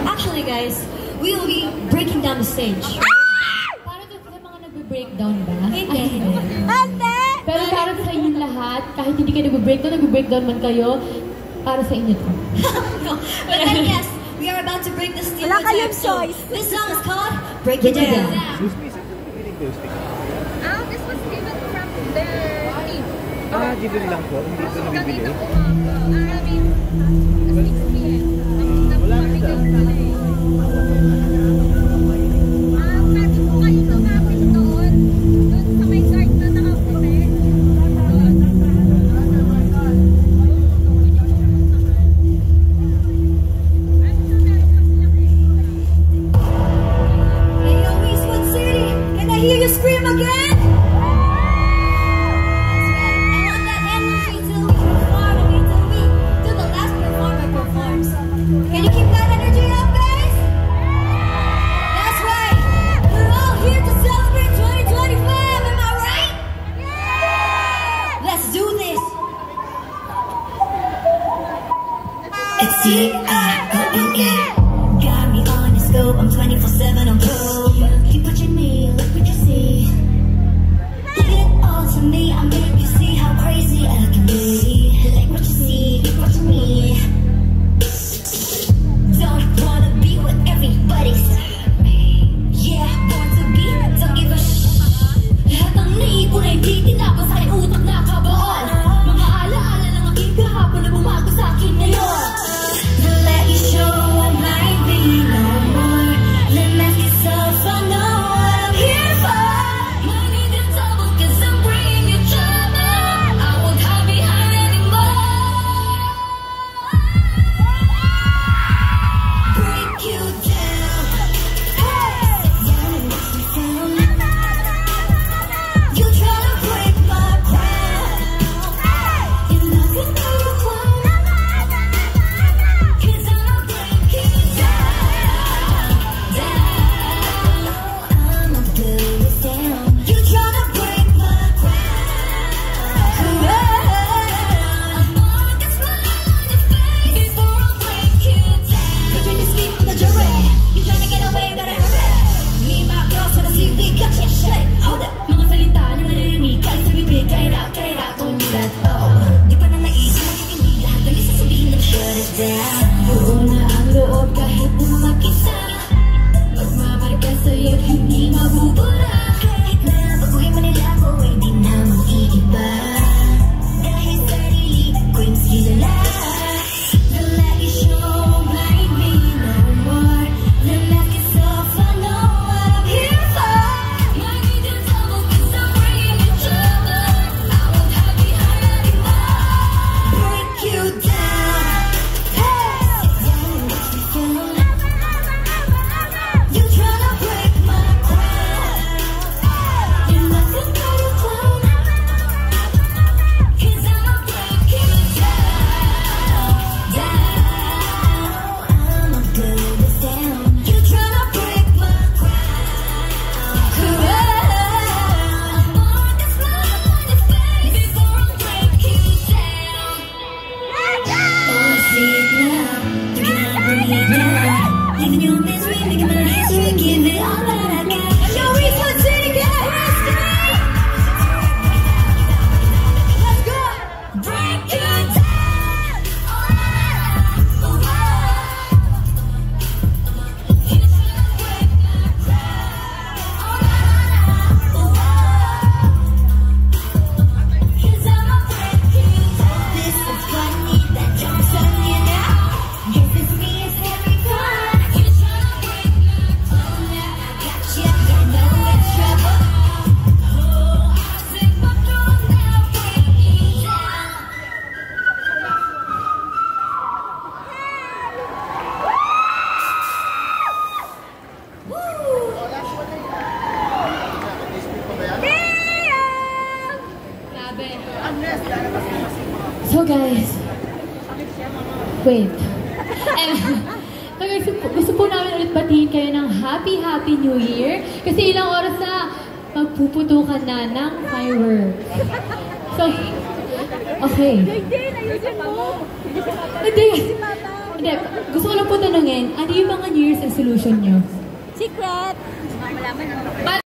Actually, guys, we will be breaking down the stage. Para sa mga nagbe-breakdown ba? Hindi. Pero para sa inyong lahat, kahit hindi kayo nagbe-breakdown man kayo, para sa inyo to. No, but then yes, we are about to break the stereotype. So this song is called Break It Down. This was given from their team. Given lang po, hindi po nabibili. Wala na daw. Pwede po kayo tumapit doon sa may guard na nakaputi. Hey, yo, Eastwood City, can I hear you scream again? Can you keep that energy up, guys? That's right. We're all here to celebrate 2025, am I right? Let's do this. It's T-I-O-N-E. Got me on the scope, I'm 24/7 on probe. Keep watching me, look what you see. Leave it all to me, I'll make you see how crazy I can be. Like what you see, keep watching me. Don't wanna be what everybody said. Yeah, born to be, don't give a lahat ng naipon ay di tinapos ay utak na kabaon. Mga alaala ng aking kahapon na bumago sa akin ngayon. Don't let you show what might be no more. Let mask yourself, I know what I'm here for. Might need to double cause I'm bringing you trouble. I won't hide behind anymore. Break you down. You try to break my crown. You're not gonna clown. Cause I'll break you down. I'ma build it down. You try to break my crown. I'm gonna smile on your face before I break you down. Cause when you sleep on the jury, you trying to get away, gotta hurry. Me and my girls wanna see we got your shit. Hold up, mga salita na narinig kahit sa bibig, get it out, don't do that, oh. Di pa na naisip, makikinig lahat ng isasabihin na shut it down. Buo na ang loob kahit na mag-isa. Magmamarka sa'yo't hindi mabubura. Kahit na baguhin mo nila ako, hindi na mag-iiba. Dahil sarili ko'y mas kilala. Don't let you show might be no more. Don't let yourself, I know what I'm here for. Might need to double cause I'm bringing you trouble. I won't hide behind anymore. Break you down. You try to break my crown. You're not gonna clown. Cause I'ma break you down. I'ma build it down. You try to break my crown. I'm gonna smile on your face before I break you down. Oh, I see it now. You cannot bring it down. Leaving your misery, making my history, give it all that I got. Yo, Eastwood City, get history. Let's go. Break you down. Oh, oh, you try to break my crown. Oh, oh, cause I'ma break you down. This is funny, that jumps on you now. Guess it's me, it's every time. You try to break my crown, yeah, I got you, I know it's trouble. Oh, I take my throne now, break you down. Woo! Grabe. So guys, wait. So guys, gusto po namin ulit batiin kayo ng Happy New Year. Kasi ilang oras na magpuputukan na ng fireworks. So, okay. Hindi, ayusin mo. Hindi. Hindi, gusto ko lang po tanungin, ano yung mga New Year's resolution nyo? Secret! Malaman